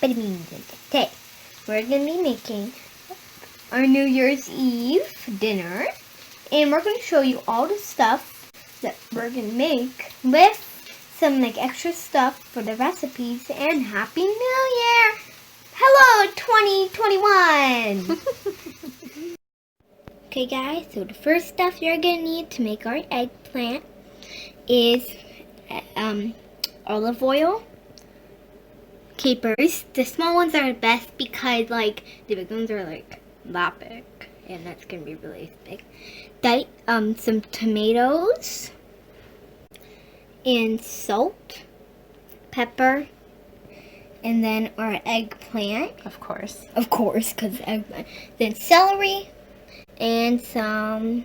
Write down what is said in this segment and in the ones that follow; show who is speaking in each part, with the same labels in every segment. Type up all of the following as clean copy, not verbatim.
Speaker 1: ButterBeanz, and today we're going to be making our New Year's Eve dinner, and we're going to show you all the stuff that we're going to make with some extra stuff for the recipes, and Happy New Year! Hello 2021! Okay guys, so the first stuff you're going to need to make our eggplant is olive oil, capers. The small ones are the best because the big ones are that big, and that's gonna be really big. Some tomatoes and salt, pepper, and then our eggplant. Of course, because eggplant. Then celery and some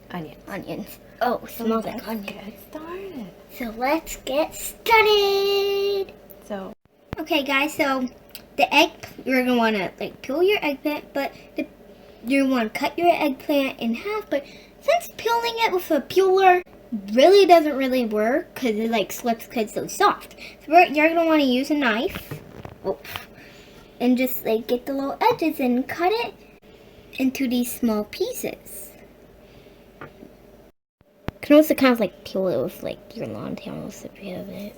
Speaker 1: onions. Oh, smells like onion.
Speaker 2: Get started.
Speaker 1: So let's get started. Okay guys, so the egg, you're going to want to peel your eggplant, but you want to cut your eggplant in half, but since peeling it with a peeler really doesn't really work because it slips because it's so soft. So you're going to want to use a knife and just get the little edges and cut it into these small pieces. You can also kind of peel it with your long nails if you have it.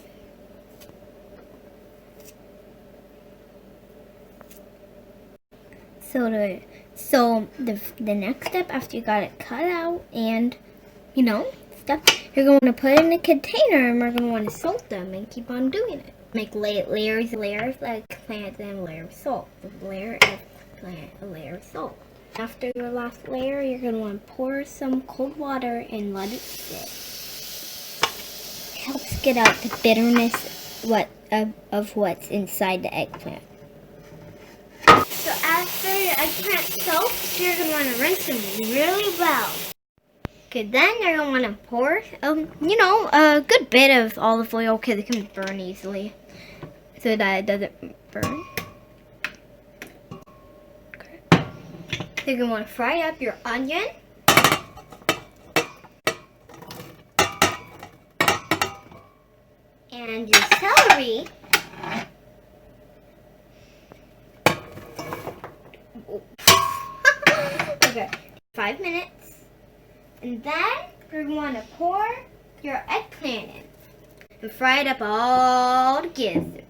Speaker 1: So the next step after you got it cut out and stuff, you're going to put it in a container, and we're going to want to salt them and keep on doing it. Make layers of eggplant and a layer of salt. A layer of eggplant, a layer of salt. After your last layer, you're going to want to pour some cold water and let it sit. It helps get out the bitterness of what's inside the eggplant. So after your eggplant soaks, you're going to want to rinse them really well. Okay, then you're going to want to pour, a good bit of olive oil because it can burn easily so that it doesn't burn. Okay. So you're going to want to fry up your onion. And your celery. Okay, 5 minutes, and then you're going to pour your eggplant in and fry it up all together.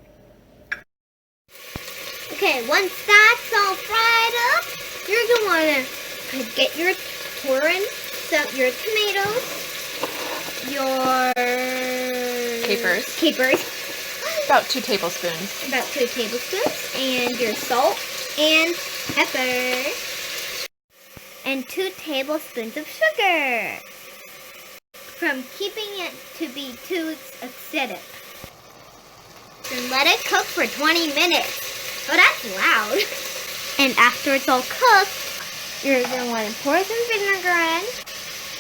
Speaker 1: Okay, once that's all fried up, you're going to want to get your your tomatoes, your capers,
Speaker 2: About 2 tablespoons.
Speaker 1: and your salt and pepper. And 2 tablespoons of sugar from keeping it to be too acidic. Then let it cook for 20 minutes. Oh, that's loud. And after it's all cooked, you're going to want to pour some vinegar in.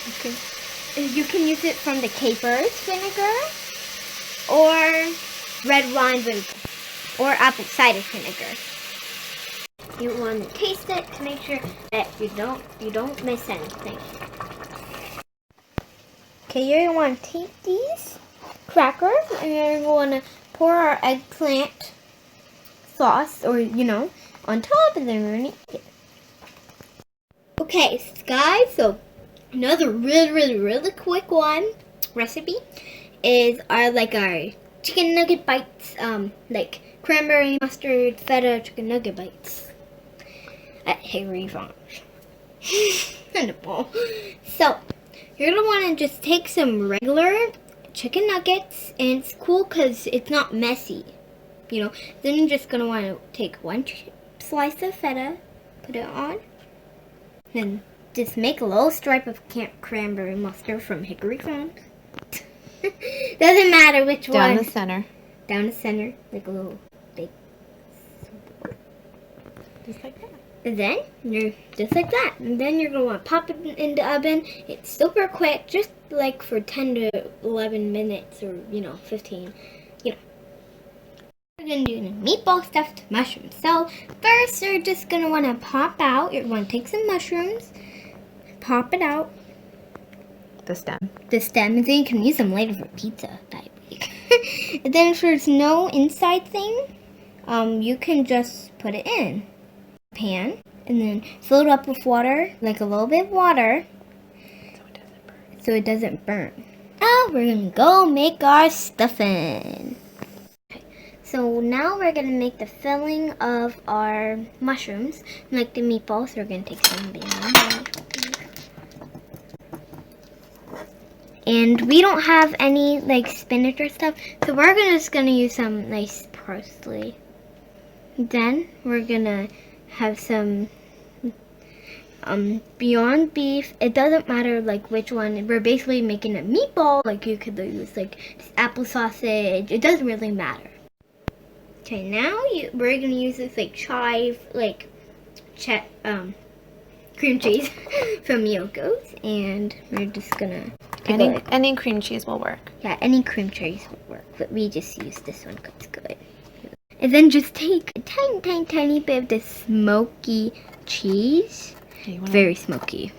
Speaker 1: Okay. You can use it from the capers vinegar or red wine vinegar or apple cider vinegar. You want to taste it to make sure that you don't miss anything. Okay, you're going to want to take these crackers and you're going to pour our eggplant sauce on top, and then we're going to eat it. Okay, guys, so another really quick recipe is our chicken nugget bites, cranberry mustard feta chicken nugget bites at Hickory Farms. Wonderful. So you're gonna want to just take some regular chicken nuggets, and it's cool because it's not messy. Then you're just gonna want to take 1 slice of feta, put it on, then just make a little stripe of cranberry mustard from Hickory Farms. Doesn't matter which one.
Speaker 2: Down the center.
Speaker 1: Down the center, like a little big.
Speaker 2: Just like that.
Speaker 1: And then you're just like that. And then you're gonna want to pop it in the oven. It's super quick, just for 10 to 11 minutes or 15. We're gonna do the meatball stuffed mushrooms. So first, you're just gonna want to pop out. You're going to take some mushrooms, pop it out.
Speaker 2: The stem.
Speaker 1: And then you can use them later for pizza. And then if there's no inside thing, you can just put it in a pan and then fill it up with water, like a little bit of water, so it doesn't burn. Now we're gonna go make our stuffing. So now we're gonna make the filling of our mushrooms, like the meatballs. We're gonna take some banana. And we don't have any like spinach or stuff, so we're just gonna use some nice parsley. Then we're gonna have some Beyond Beef. It doesn't matter like which one. We're basically making a meatball. Like you could use like apple sausage. It doesn't really matter. Okay, now we're gonna use this like chive, like cream cheese from Yoko's, and we're just gonna
Speaker 2: Any cream cheese will work.
Speaker 1: Yeah, any cream cheese will work, but we just use this one because it's good. And then just take a tiny bit of the smoky cheese. Very smoky.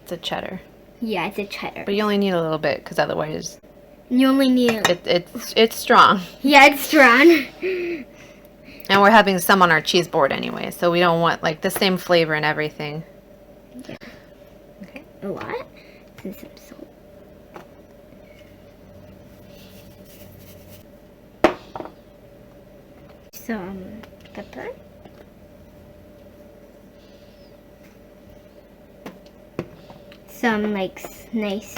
Speaker 2: It's a cheddar.
Speaker 1: Yeah, it's a cheddar.
Speaker 2: But you only need a little bit because otherwise
Speaker 1: You only need
Speaker 2: it's strong.
Speaker 1: Yeah, it's strong.
Speaker 2: And we're having some on our cheese board anyway, so we don't want like the same flavor and everything.
Speaker 1: Yeah. Okay. A lot. And some salt. Some pepper. Some like nice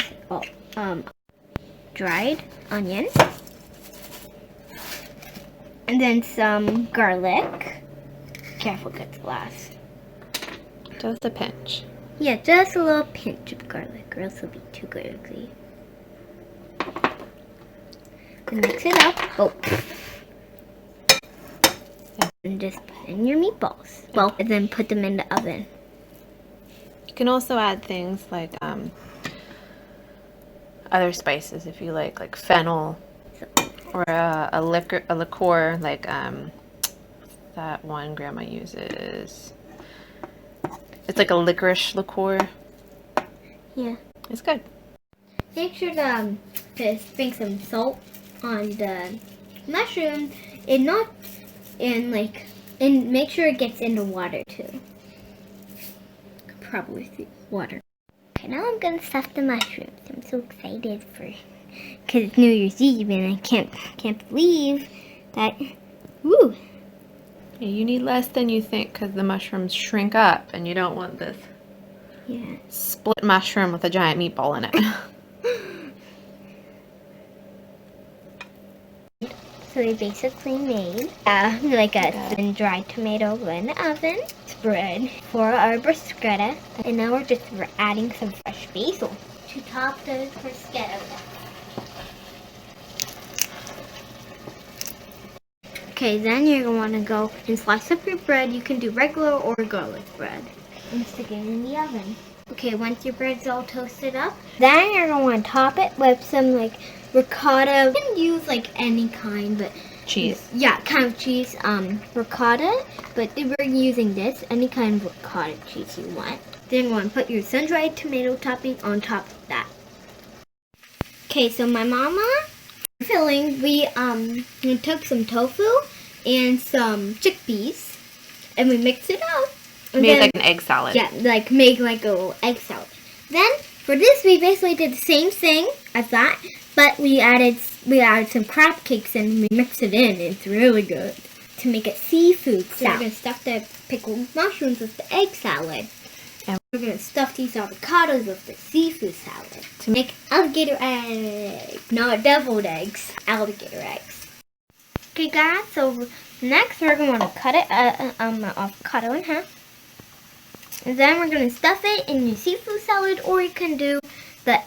Speaker 1: dried onion. And then some garlic. Careful, gets glass.
Speaker 2: Just a pinch.
Speaker 1: Yeah, just a little pinch of garlic, or else it'll be too garlicky. And mix it up. Oh. And just put in your meatballs. Well, and then put them in the oven.
Speaker 2: You can also add things like other spices if you like fennel, or a liqueur like that one Grandma uses. It's like a licorice liqueur.
Speaker 1: Yeah.
Speaker 2: It's good.
Speaker 1: Make sure to sprinkle some salt on the mushrooms and make sure it gets in the water too. Probably the water. Okay, now I'm gonna stuff the mushrooms. I'm so excited because it's New Year's Eve and I can't believe that. Woo!
Speaker 2: Yeah, you need less than you think because the mushrooms shrink up, and you don't want this split mushroom with a giant meatball in it.
Speaker 1: So we basically made like a thin dried tomato in the oven, spread for our bruschetta, and now we're adding some fresh basil to top the bruschetta. Okay, then you're going to want to go and slice up your bread. You can do regular or garlic bread and stick it in the oven. Okay, once your bread's all toasted up, then you're going to want to top it with some like ricotta. You can use like any kind, but
Speaker 2: cheese.
Speaker 1: Yeah, kind of cheese. Ricotta, but we're using this, any kind of ricotta cheese you want. Then you want to put your sun-dried tomato topping on top of that. Okay, so my mama filling, we took some tofu and some chickpeas, and we mixed it up.
Speaker 2: Made like an egg salad.
Speaker 1: Yeah, like make like a little egg salad. Then for this, we basically did the same thing as that, but we added some crab cakes and we mixed it in. It's really good to make a seafood salad. So we're gonna stuff the pickled mushrooms with the egg salad, and we're gonna stuff these avocados with the seafood salad to make alligator eggs, not deviled eggs, alligator eggs. Okay, guys. So next, we're gonna want to cut it avocado in half. And then we're going to stuff it in your seafood salad, or you can do the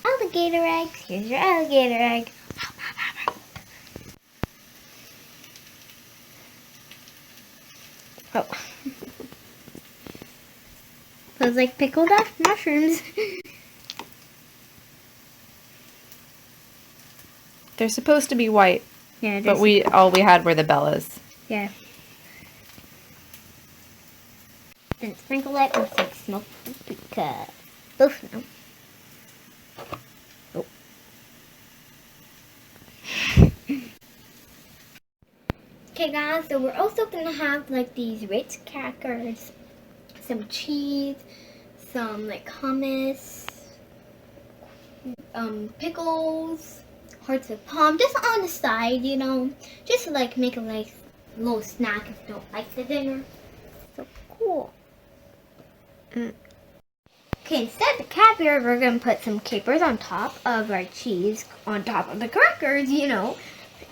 Speaker 1: alligator eggs. Here's your alligator egg. Oh. Those like pickled up mushrooms.
Speaker 2: They're supposed to be white.
Speaker 1: Yeah,
Speaker 2: but all we had were the Bellas.
Speaker 1: Yeah. Then sprinkle it with some smoked paprika. Both now. Oh. Okay guys, so we're also gonna have like these Ritz crackers, some cheese, some like hummus, pickles, hearts of palm, just on the side, you know, just to like make a like little snack if you don't like the dinner. So cool. Okay, instead of the caviar, we're gonna put some capers on top of our cheese, on top of the crackers, you know,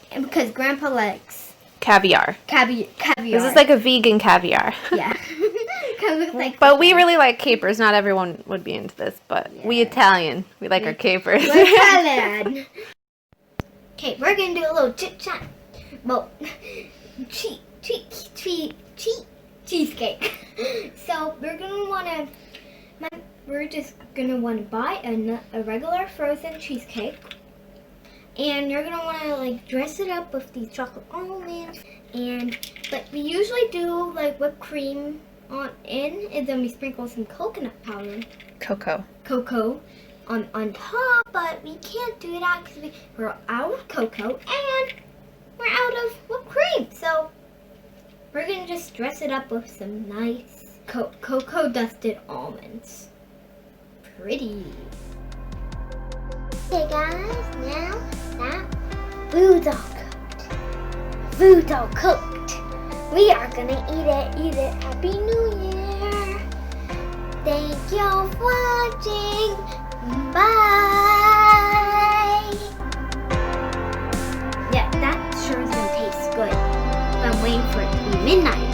Speaker 1: and because Grandpa likes
Speaker 2: Caviar.
Speaker 1: caviar.
Speaker 2: This is like a vegan caviar.
Speaker 1: Yeah. Like
Speaker 2: but we really like capers. Not everyone would be into this, but we Italian. We like our capers.
Speaker 1: We're Italian. Okay, we're gonna do a little chit chat about cheesecake. So we're just gonna wanna buy a regular frozen cheesecake, and you're gonna wanna like dress it up with these chocolate almonds, but we usually do like whipped cream and then we sprinkle some coconut powder. Cocoa on top, but we can't do that because we're out of cocoa and we're out of whipped cream. So we're gonna just dress it up with some nice cocoa dusted almonds. Pretty. Okay guys, now that food's all cooked, we are gonna eat it. Happy New Year. Thank y'all for watching. Bye. Yeah, that sure is gonna taste good. I'm waiting for it to be midnight.